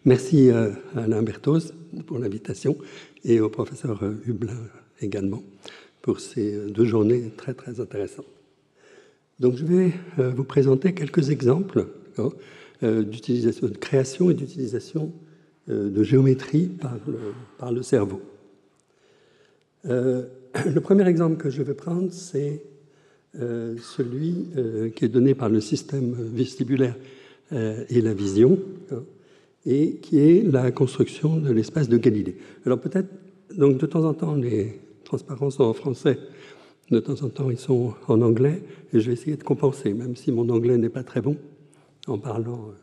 Merci à Alain Berthoz pour l'invitation et au professeur Hublin également pour ces 2 journées très très intéressantes. Donc je vais vous présenter quelques exemples d'utilisation, de création et d'utilisation de géométrie par le cerveau. Le premier exemple que je vais prendre, c'est celui qui est donné par le système vestibulaire et la vision, et qui est la construction de l'espace de Galilée. Alors peut-être, donc de temps en temps, les transparences sont en français, de temps en temps, ils sont en anglais, et je vais essayer de compenser, même si mon anglais n'est pas très bon, en parlant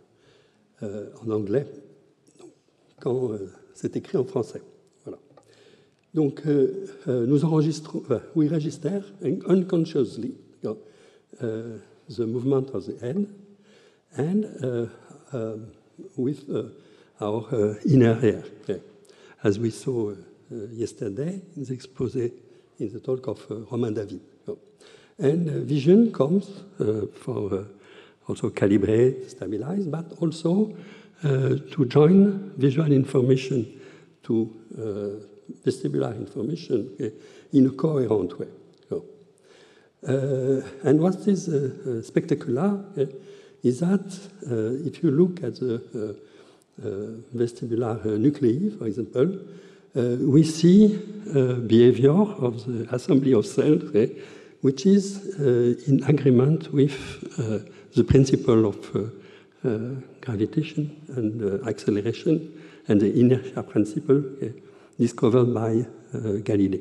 en anglais, quand c'est écrit en français. Voilà. Donc, nous enregistrons, we register unconsciously the movement of the head, and with our inner ear, as we saw yesterday in the exposé, in the talk of Romain David. And vision comes for also calibrate, stabilize, but also to join visual information to vestibular information in a coherent way. And what is spectacular is that if you look at the vestibular nuclei, for example, we see behavior of the assembly of cells, which is in agreement with the principle of gravitation and acceleration and the inertia principle discovered by Galilei.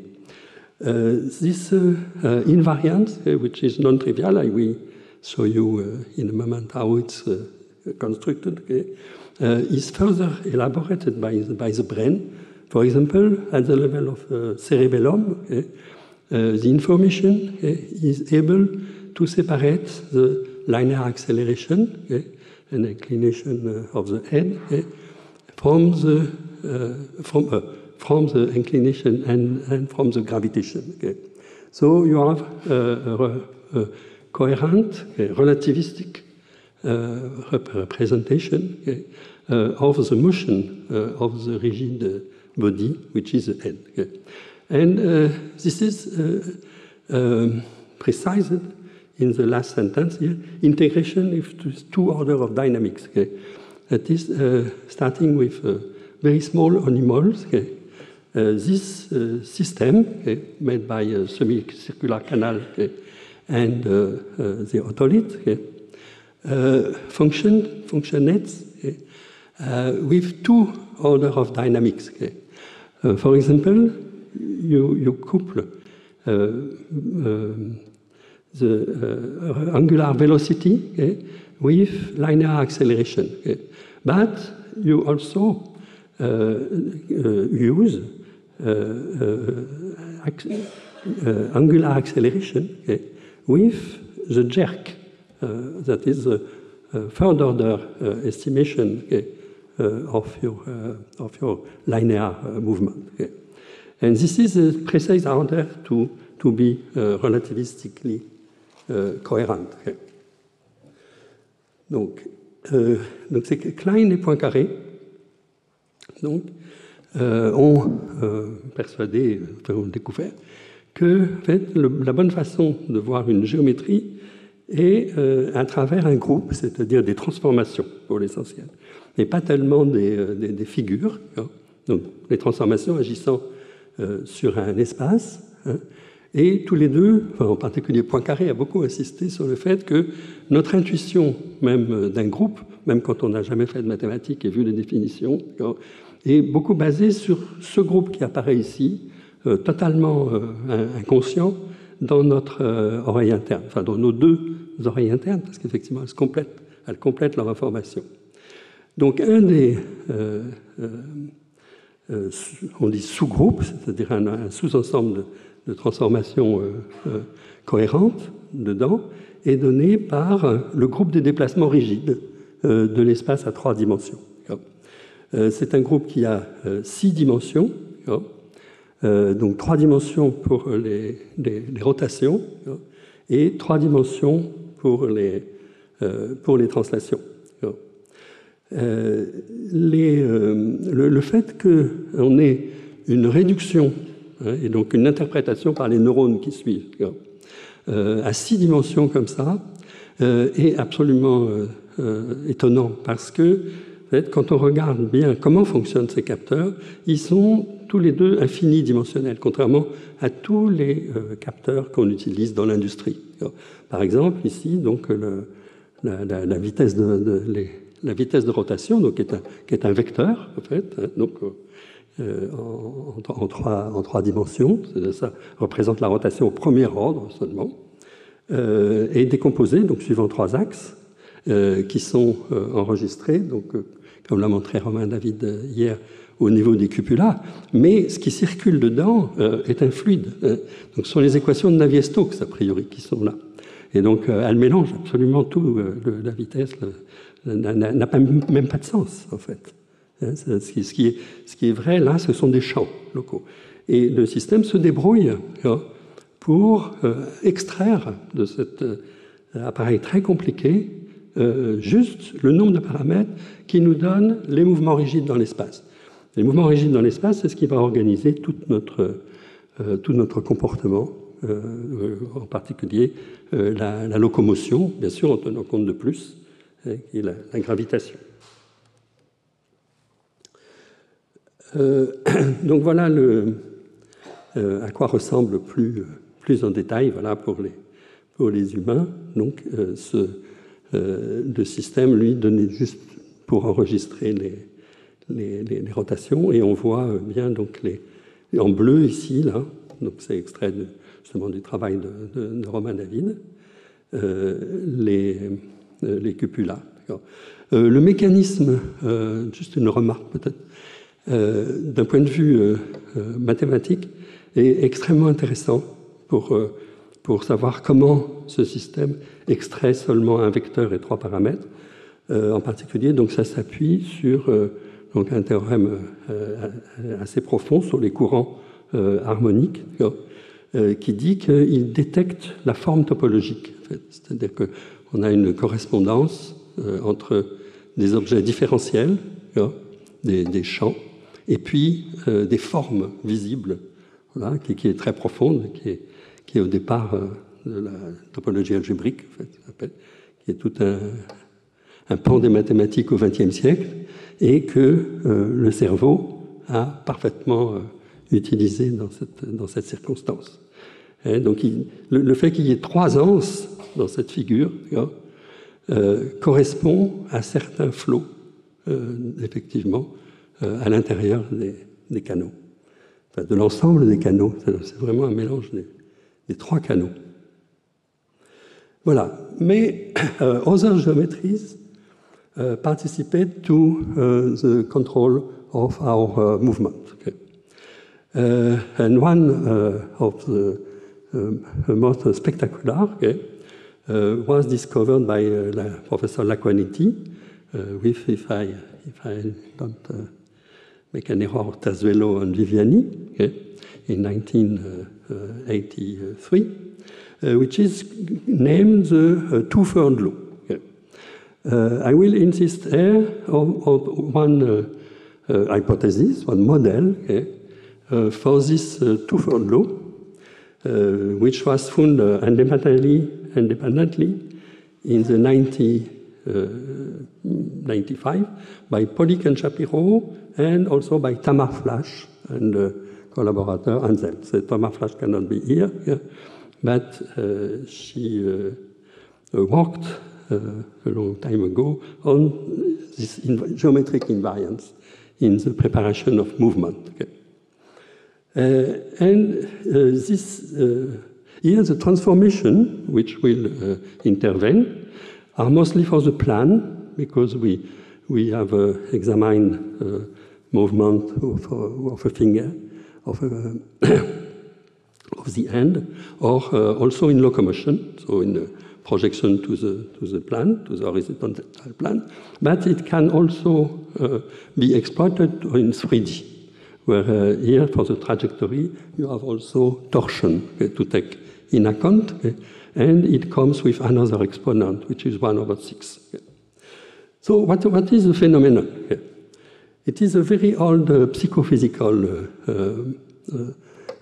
This invariant, which is non-trivial, I will show you in a moment how it's constructed, is further elaborated by the brain. For example, at the level of cerebellum, the information is able to separate the linear acceleration and inclination of the head from the inclination and from the gravitation. So you have a coherent, relativistic representation of the motion of the rigid body, which is the head. And this is precised in the last sentence here, integration with 2 orders of dynamics. That is starting with very small animals. This system, made by a semicircular canal and the otolith, functionates with 2 orders of dynamics. For example, you couple the angular velocity with linear acceleration. But you also use angular acceleration with the jerk. That is the 3rd order estimation of your linear movement. And this is a precise order to be relativistically coherent. Donc c'est Klein et Poincaré ont persuadé, ont découvert que en fait, la bonne façon de voir une géométrie est à travers un groupe, c'est-à-dire des transformations pour l'essentiel, et pas tellement des figures. Donc les transformations agissant sur un espace. Et tous les deux, en particulier Poincaré, a beaucoup insisté sur le fait que notre intuition, même d'un groupe, même quand on n'a jamais fait de mathématiques et vu les définitions, est beaucoup basée sur ce groupe qui apparaît ici, totalement inconscient, dans notre oreille interne, enfin dans nos 2 oreilles internes, parce qu'effectivement, elles complètent leur information. Donc un des... on dit sous-groupe, c'est-à-dire un sous-ensemble de transformations cohérentes dedans, est donné par le groupe des déplacements rigides de l'espace à 3 dimensions. C'est un groupe qui a 6 dimensions, donc 3 dimensions pour les rotations et 3 dimensions pour les translations. Le fait qu'on ait une réduction, hein, et donc une interprétation par les neurones qui suivent, à 6 dimensions comme ça, est absolument étonnant, parce que en fait, quand on regarde bien comment fonctionnent ces capteurs, ils sont tous les deux infinidimensionnels, contrairement à tous les capteurs qu'on utilise dans l'industrie. Par exemple, ici, donc, la vitesse de rotation, donc, qui est un vecteur, en fait, hein, donc, en 3 dimensions, ça représente la rotation au premier ordre seulement, est décomposée, donc, suivant 3 axes, qui sont enregistrés, donc, comme l'a montré Romain David hier, au niveau des cupulas, mais ce qui circule dedans est un fluide. Donc, ce sont les équations de Navier-Stokes, a priori, qui sont là. Et donc, elle mélange absolument tout. La vitesse n'a même pas de sens, en fait. Ce qui est vrai, là, ce sont des champs locaux. Et le système se débrouille pour extraire de cet appareil très compliqué juste le nombre de paramètres qui nous donnent les mouvements rigides dans l'espace. Les mouvements rigides dans l'espace, c'est ce qui va organiser tout notre comportement, en particulier la locomotion, bien sûr en tenant compte de plus, qui est la gravitation. Donc voilà à quoi ressemble plus en détail, voilà, pour les humains. Donc le système, lui, donnait juste pour enregistrer les rotations, et on voit bien donc en bleu ici, là, donc c'est extrait justement du travail de Romain David, les cupulas. Le mécanisme, juste une remarque peut-être, d'un point de vue mathématique, est extrêmement intéressant pour savoir comment ce système extrait seulement un vecteur et 3 paramètres. En particulier, donc ça s'appuie sur donc un théorème assez profond sur les courants harmoniques, qui dit qu'il détecte la forme topologique. En fait. C'est-à-dire qu'on a une correspondance entre des objets différentiels, des champs, et puis des formes visibles, voilà, qui est très profonde, qui est au départ de la topologie algébrique, en fait, qui est tout un pan des mathématiques au XXe siècle, et que le cerveau a parfaitement utilisé dans cette circonstance. Et donc, le fait qu'il y ait 3 anses dans cette figure correspond à certains flots, effectivement, à l'intérieur des canaux, enfin, de l'ensemble des canaux. C'est vraiment un mélange des 3 canaux. Voilà. Mais other geometries participate to the control of our movement. Okay. And one of the most spectacular was discovered by Professor Laquaniti, with, if I don't make an error, Tazuelo and Viviani, in 1983, which is named the two-third law. I will insist here on one hypothesis, one model, for this two-third law, which was found independently in the 1995 by Polik and Shapiro, and also by Tamar Flash and collaborator Ansel. So Tamar Flash cannot be here, but she worked a long time ago on this geometric invariance in the preparation of movement. Okay. Here the transformation which will intervene are mostly for the plan, because we have examined movement of a finger, of the hand, or also in locomotion, so in projection to the plan, to the horizontal plan, but it can also be exploited in 3D, where here for the trajectory you have also torsion to take in account, and it comes with another exponent, which is 1/6. So what is the phenomenon? It is a very old psychophysical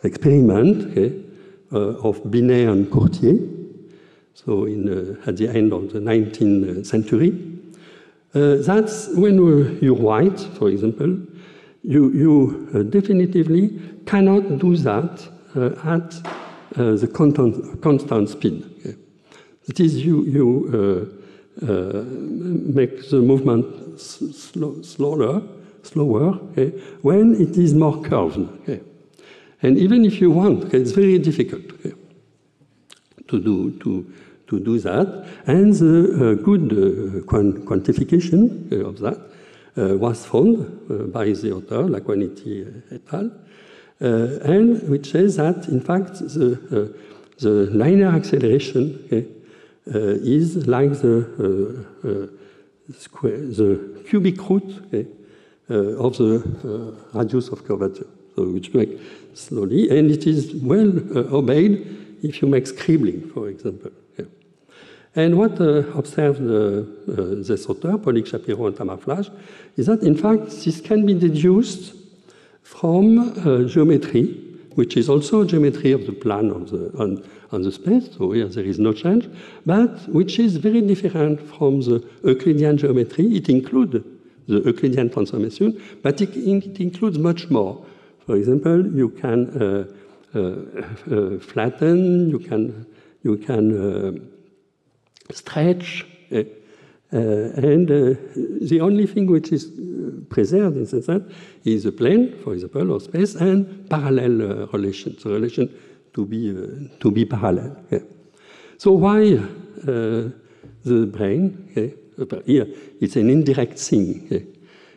experiment of Binet and Courtier, so at the end of the 19th century. That's when you write, for example, you definitively cannot do that at the constant speed. That is, you make the movement slower when it is more curved. And even if you want, it's very difficult to do that. And the good quantification of that was found by the author, Laquaniti et al., and which says that, in fact, the linear acceleration is like the cubic root of the radius of curvature, so which make slowly, and it is well obeyed if you make scribbling, for example. And what observed this author, Paulick Shapiro and Tamar Flasch, is that, in fact, this can be deduced from geometry, which is also geometry of the plane on the space, so here there is no change, but which is very different from the Euclidean geometry. It includes the Euclidean transformation, but it includes much more. For example, you can flatten, you can stretch, and the only thing which is preserved in the sense is the plane, for example, or space, and parallel relations, the relation to be parallel. So why the brain? Here it's an indirect thing.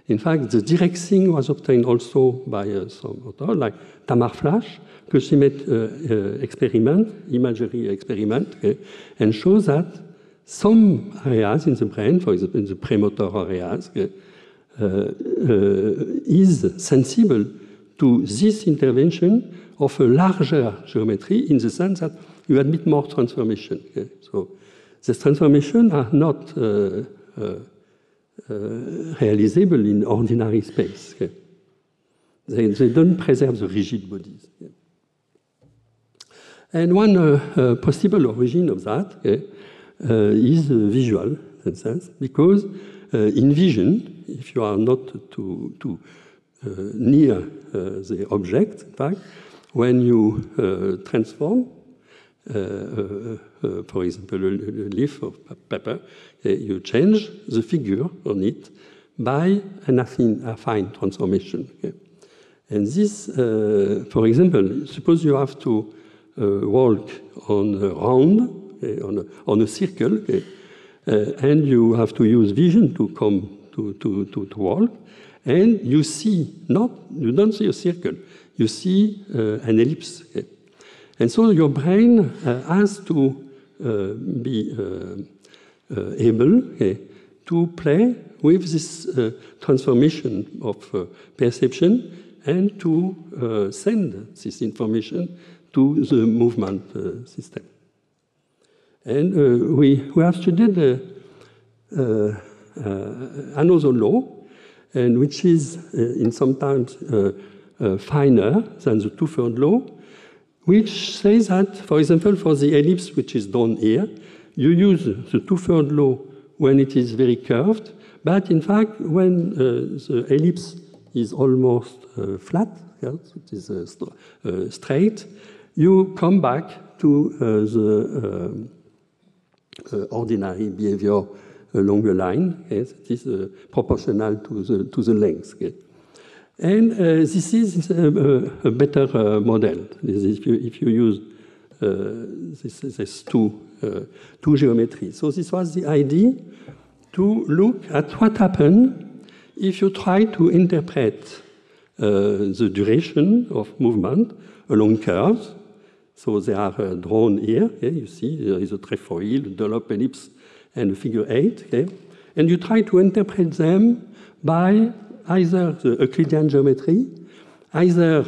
In fact, the direct thing was obtained also by some author, like Tamar Flasch, because she made imagery experiment, and shows that some areas in the brain, for example, in the premotor areas, is sensible to this intervention of a larger geometry in the sense that you admit more transformation. So these transformations are not realizable in ordinary space. They don't preserve the rigid bodies. And one possible origin of that is visual, in a sense, because in vision, if you are not too near the object, in fact, when you transform, for example, a leaf of paper, you change the figure on it by an affine transformation. And this, for example, suppose you have to walk on a round, on a circle, and you have to use vision to come to walk, and you don't see a circle, you see an ellipse. And so your brain has to be able to play with this transformation of perception and to send this information to the movement system. And we have studied another law, and which is in sometimes finer than the two-thirds law, which says that, for example, for the ellipse which is down here, you use the two-thirds law when it is very curved, but in fact, when the ellipse is almost flat, so it is straight, you come back to the ordinary behavior along a line. It is proportional to the length. And this is a better model. If you use these two geometries. So this was the idea to look at what happened if you try to interpret the duration of movement along curves. So they are drawn here. You see, there is a trefoil, a Dunlop ellipse, and a figure 8. And you try to interpret them by either the Euclidean geometry, either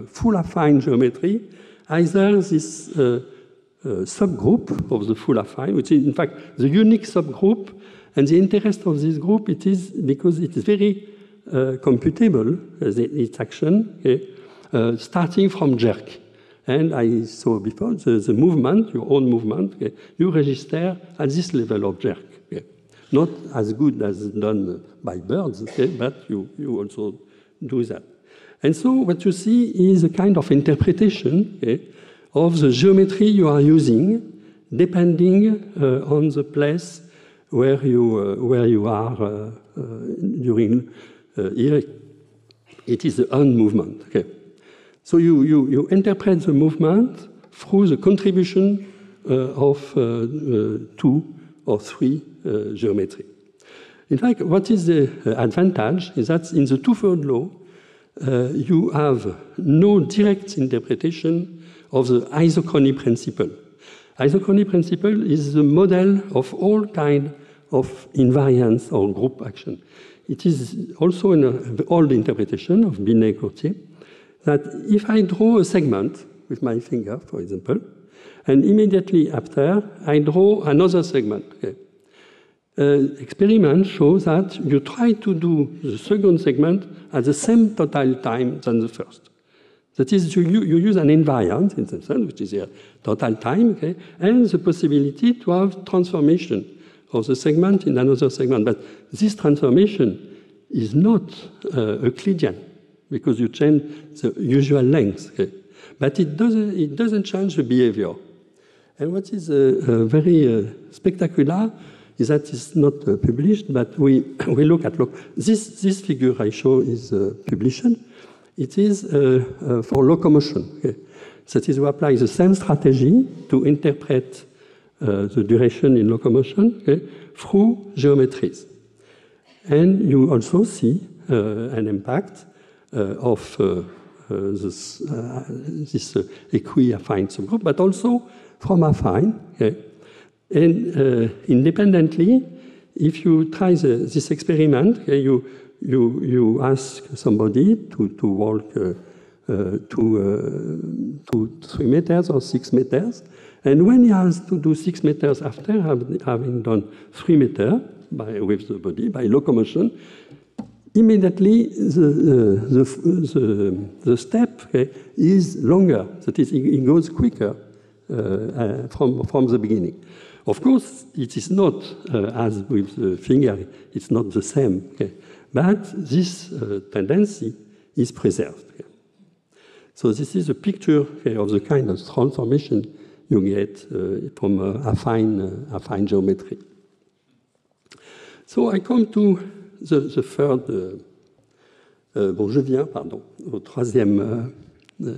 full affine geometry, either this subgroup of the full affine, which is in fact the unique subgroup, And the interest of this group, it is because it is very computable, its action, okay, starting from jerk. And I saw before the movement, your own movement, okay, you register at this level of jerk. Okay. Not as good as done by birds, okay, but you also do that. And so what you see is a kind of interpretation, okay, of the geometry you are using, depending on the place where you are during here. It is the hand movement. Okay. So you interpret the movement through the contribution of 2 or 3 geometry. In fact, what is the advantage is that in the twofold law, you have no direct interpretation of the isochrony principle. Isochrony principle is the model of all kinds of invariance or group action. It is also an old interpretation of Binet-Courtier that if I draw a segment with my finger, for example, and immediately after I draw another segment, okay, experiment shows that you try to do the second segment at the same total time than the first. That is, you use an invariant, in some sense, which is a total time, okay, and the possibility to have transformation of the segment in another segment. But this transformation is not Euclidean, because you change the usual length. Okay? But it doesn't change the behavior. And what is very spectacular is that it's not published, but we look at this figure I show is published. It is for locomotion. Okay? That is, we apply the same strategy to interpret the duration in locomotion, okay, through geometries. And you also see an impact of this equi-affine subgroup, but also from affine. Okay? And independently, if you try this experiment, okay, you ask somebody to walk 3 meters or 6 meters, and when he has to do 6 meters after having done 3 meters with the body by locomotion, immediately the step, okay, is longer. That is, it goes quicker from the beginning. Of course, it is not as with the finger; it's not the same. Okay? But this tendency is preserved. Okay? So this is a picture, okay, of the kind of transformation you get from affine geometry. So I come to the third. Je viens, au troisième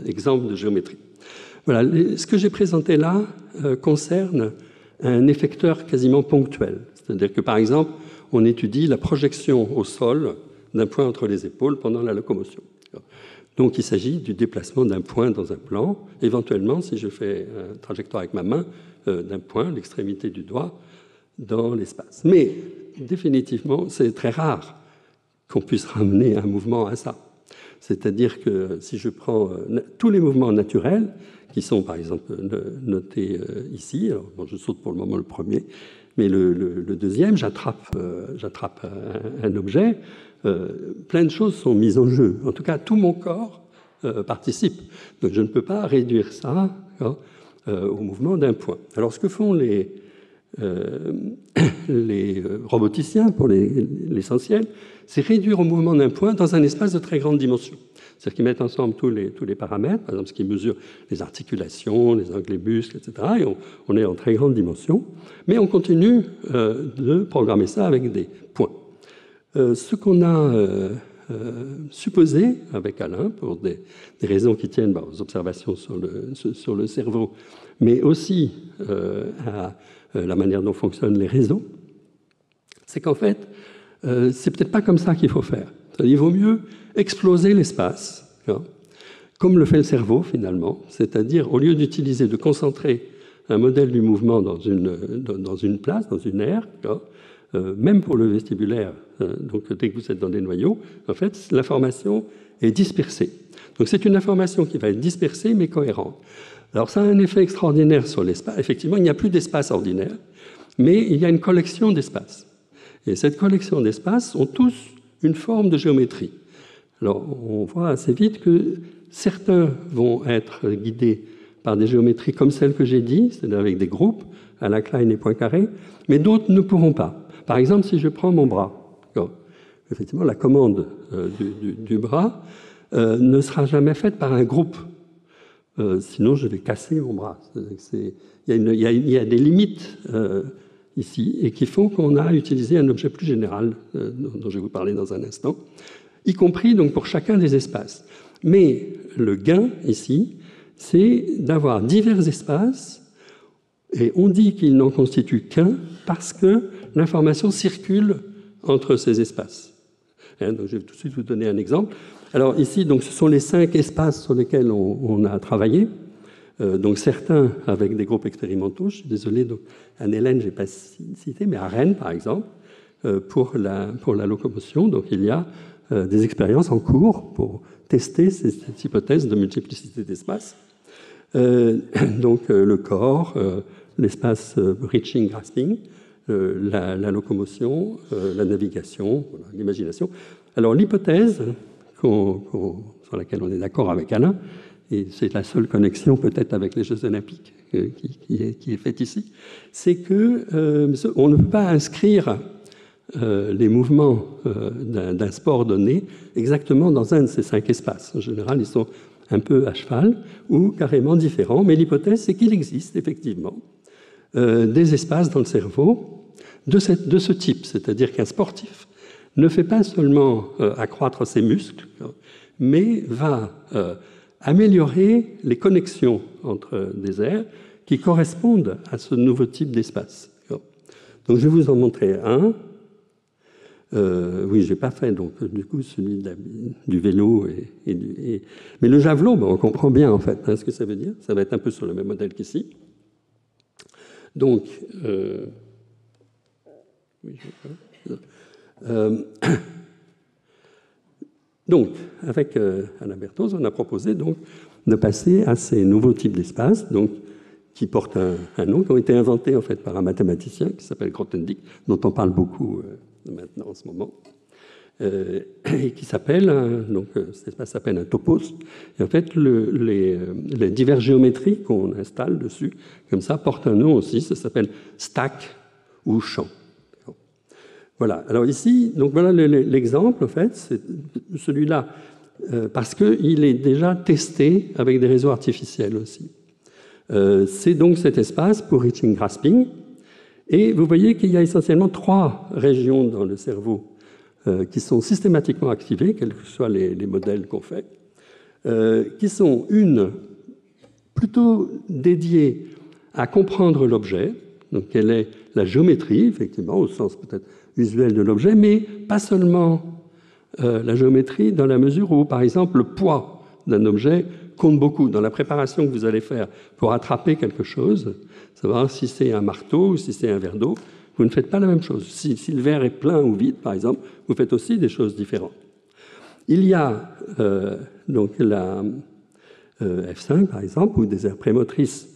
exemple de géométrie. Voilà, ce que j'ai présenté là concerne un effecteur quasiment ponctuel. C'est-à-dire que, par exemple, on étudie la projection au sol d'un point entre les épaules pendant la locomotion. Donc, il s'agit du déplacement d'un point dans un plan. Éventuellement, si je fais une trajectoire avec ma main, d'un point, l'extrémité du doigt, dans l'espace. Mais, définitivement, c'est très rare qu'on puisse ramener un mouvement à ça. C'est-à-dire que si je prends tous les mouvements naturels, qui sont par exemple notés ici, alors bon, je saute pour le moment le premier, mais le deuxième, j'attrape un objet, plein de choses sont mises en jeu. En tout cas, tout mon corps participe. Donc je ne peux pas réduire ça au mouvement d'un point. Alors ce que font les roboticiens, pour l'essentiel, c'est réduire au mouvement d'un point dans un espace de très grande dimension. C'est-à-dire qu'ils mettent ensemble tous les paramètres, par exemple ce qui mesure les articulations, les angles, les muscles, etc. Et on est en très grande dimension. Mais on continue de programmer ça avec des points. Ce qu'on a supposé avec Alain, pour des raisons qui tiennent aux observations sur le cerveau, mais aussi à la manière dont fonctionnent les réseaux, c'est qu'en fait, c'est peut-être pas comme ça qu'il faut faire. Il vaut mieux exploser l'espace, comme le fait le cerveau finalement, c'est-à-dire au lieu de concentrer un modèle du mouvement dans une place, dans une aire, même pour le vestibulaire, donc dès que vous êtes dans des noyaux, en fait, l'information est dispersée. Donc c'est une information qui va être dispersée mais cohérente. Alors ça a un effet extraordinaire sur l'espace. Effectivement, il n'y a plus d'espace ordinaire, mais il y a une collection d'espace. Et cette collection d'espaces ont tous une forme de géométrie. Alors, on voit assez vite que certains vont être guidés par des géométries comme celles que j'ai dit, c'est-à-dire avec des groupes, à la Klein et Poincaré, mais d'autres ne pourront pas. Par exemple, si je prends mon bras, effectivement, la commande du bras ne sera jamais faite par un groupe. Sinon, je vais casser mon bras. Il y a des limites ici et qui font qu'on a utilisé un objet plus général dont je vais vous parler dans un instant, y compris donc pour chacun des espaces. Mais le gain ici, c'est d'avoir divers espaces et on dit qu'ils n'en constituent qu'un parce que l'information circule entre ces espaces. Donc je vais tout de suite vous donner un exemple. Alors ici, donc, ce sont les 5 espaces sur lesquels on a travaillé. Donc certains avec des groupes expérimentaux. Je suis désolé, donc, Anne-Hélène, je n'ai pas cité, mais à Rennes, par exemple, pour la locomotion. Donc il y a des expériences en cours pour tester cette hypothèse de multiplicité d'espaces. Donc le corps, l'espace reaching, grasping, la locomotion, la navigation, voilà, l'imagination. Alors l'hypothèse sur laquelle on est d'accord avec Alain, et c'est la seule connexion peut-être avec les Jeux Olympiques qui est faite ici, c'est qu'on ne peut pas inscrire les mouvements d'un sport donné exactement dans un de ces 5 espaces. En général, ils sont un peu à cheval ou carrément différents, mais l'hypothèse, c'est qu'il existe effectivement des espaces dans le cerveau de ce type, c'est-à-dire qu'un sportif ne fait pas seulement accroître ses muscles, mais va améliorer les connexions entre des aires qui correspondent à ce nouveau type d'espace. Donc je vais vous en montrer un. Oui, je n'ai pas fait donc du coup celui du vélo mais le javelot, on comprend bien en fait ce que ça veut dire. Ça va être un peu sur le même modèle qu'ici. Donc, donc, avec Alain Berthoz, on a proposé donc de passer à ces nouveaux types d'espaces, donc qui portent un nom, qui ont été inventés en fait par un mathématicien qui s'appelle Grothendieck, dont on parle beaucoup maintenant en ce moment, et qui s'appelle, donc cet espace s'appelle un topos, et en fait les diverses géométries qu'on installe dessus, comme ça, portent un nom aussi, ça s'appelle stack ou champ. Voilà, alors ici, donc voilà l'exemple en fait, c'est celui-là, parce qu'il est déjà testé avec des réseaux artificiels aussi. C'est donc cet espace pour reaching grasping, et vous voyez qu'il y a essentiellement 3 régions dans le cerveau qui sont systématiquement activées, quels que soient les modèles qu'on fait, qui sont une plutôt dédiée à comprendre l'objet, donc quelle est la géométrie, effectivement, au sens peut-être visuel de l'objet, mais pas seulement la géométrie dans la mesure où, par exemple, le poids d'un objet compte beaucoup dans la préparation que vous allez faire pour attraper quelque chose, savoir si c'est un marteau ou si c'est un verre d'eau, vous ne faites pas la même chose. Si le verre est plein ou vide, par exemple, vous faites aussi des choses différentes. Il y a donc la F5, par exemple, ou des aires prémotrices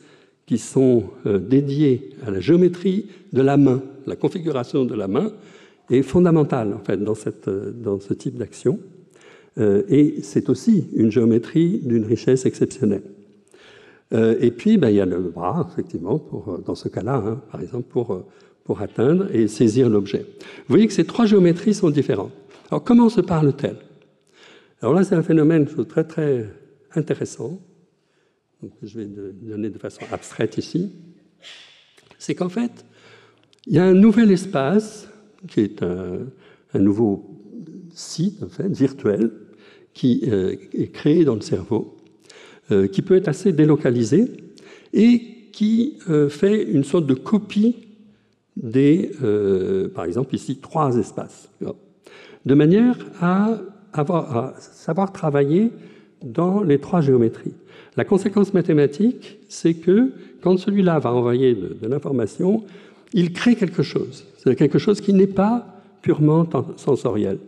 qui sont dédiées à la géométrie de la main. La configuration de la main est fondamentale, en fait, dans ce type d'action. Et c'est aussi une géométrie d'une richesse exceptionnelle. Et puis, il y a le bras, effectivement, dans ce cas-là, par exemple, pour atteindre et saisir l'objet. Vous voyez que ces 3 géométries sont différentes. Alors, comment se parlent-elles? Alors là, c'est un phénomène très, très intéressant, donc, je vais donner de façon abstraite ici. C'est qu'en fait, il y a un nouvel espace, qui est un nouveau site, en fait, virtuel, qui est créé dans le cerveau, qui peut être assez délocalisé et qui fait une sorte de copie par exemple ici, 3 espaces, de manière à savoir travailler dans les 3 géométries. La conséquence mathématique, c'est que quand celui-là va envoyer de l'information, il crée quelque chose. C'est quelque chose qui n'est pas purement sensoriel.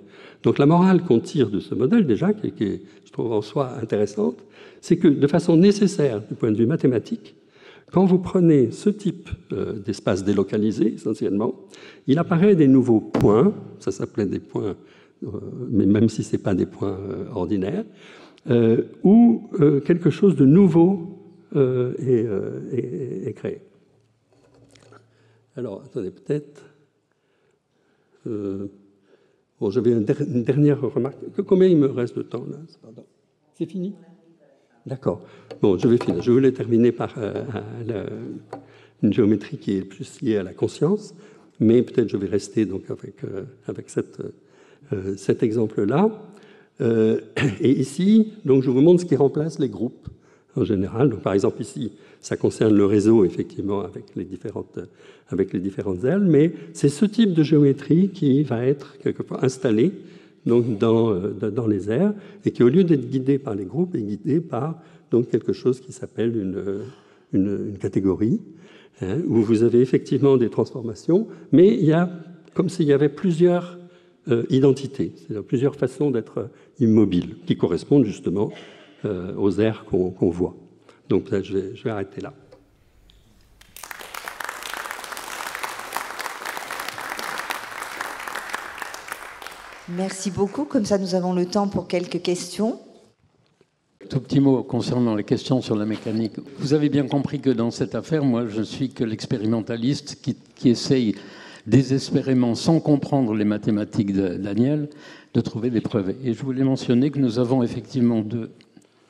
Donc la morale qu'on tire de ce modèle, déjà, qui je trouve en soi intéressante, c'est que de façon nécessaire, du point de vue mathématique, Quand vous prenez ce type d'espace délocalisé, essentiellement, il apparaît des nouveaux points, ça s'appelait des points, mais même si ce n'est pas des points ordinaires, où quelque chose de nouveau est créé. Alors, attendez, peut-être... bon, j'avais une dernière remarque. Combien il me reste de temps, là? C'est fini? D'accord. Bon, je vais finir. Je voulais terminer par une géométrie qui est plus liée à la conscience, mais peut-être je vais rester donc avec cet exemple-là. Et ici, donc, je vous montre ce qui remplace les groupes en général. Donc, par exemple, ici, ça concerne le réseau, effectivement, avec les différentes ailes, mais c'est ce type de géométrie qui va être quelquefois installé donc, dans les airs, et qui, au lieu d'être guidé par les groupes, est guidé par donc, quelque chose qui s'appelle une catégorie, hein, où vous avez effectivement des transformations, mais il y a comme s'il y avait plusieurs identités, c'est-à-dire plusieurs façons d'être immobile, qui correspondent justement aux airs qu'on voit. Donc peut-être je vais arrêter là. Merci beaucoup. Comme ça, nous avons le temps pour quelques questions. Tout petit mot concernant les questions sur la mécanique. Vous avez bien compris que dans cette affaire, moi, je suis que l'expérimentaliste qui essaye désespérément, sans comprendre les mathématiques de Daniel, de trouver des preuves. Et je voulais mentionner que nous avons effectivement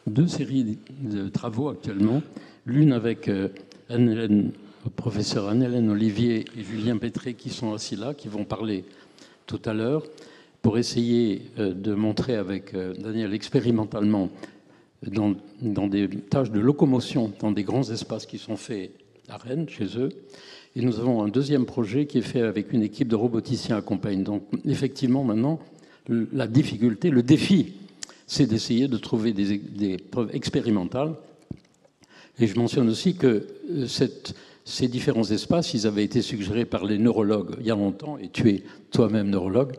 deux séries de travaux actuellement. L'une avec professeur Anne-Hélène Olivier et Julien Pétré qui sont assis là, qui vont parler tout à l'heure, pour essayer de montrer avec Daniel expérimentalement dans des tâches de locomotion, dans des grands espaces qui sont faits à Rennes, chez eux. Et nous avons un deuxième projet qui est fait avec une équipe de roboticiens à Compiègne. Donc effectivement, maintenant, la difficulté, le défi, c'est d'essayer de trouver des preuves expérimentales. Et je mentionne aussi que ces différents espaces, ils avaient été suggérés par les neurologues il y a longtemps, et tu es toi-même neurologue,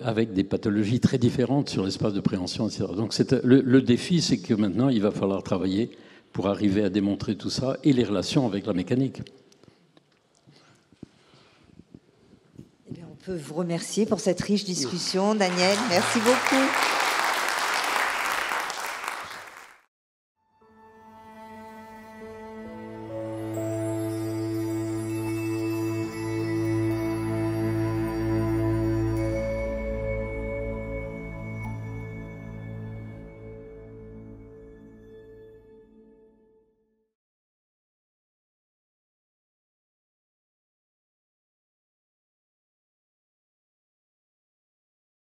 avec des pathologies très différentes sur l'espace de préhension, etc. Donc le défi, c'est que maintenant, il va falloir travailler pour arriver à démontrer tout ça et les relations avec la mécanique. Eh bien, on peut vous remercier pour cette riche discussion, Daniel. Merci beaucoup.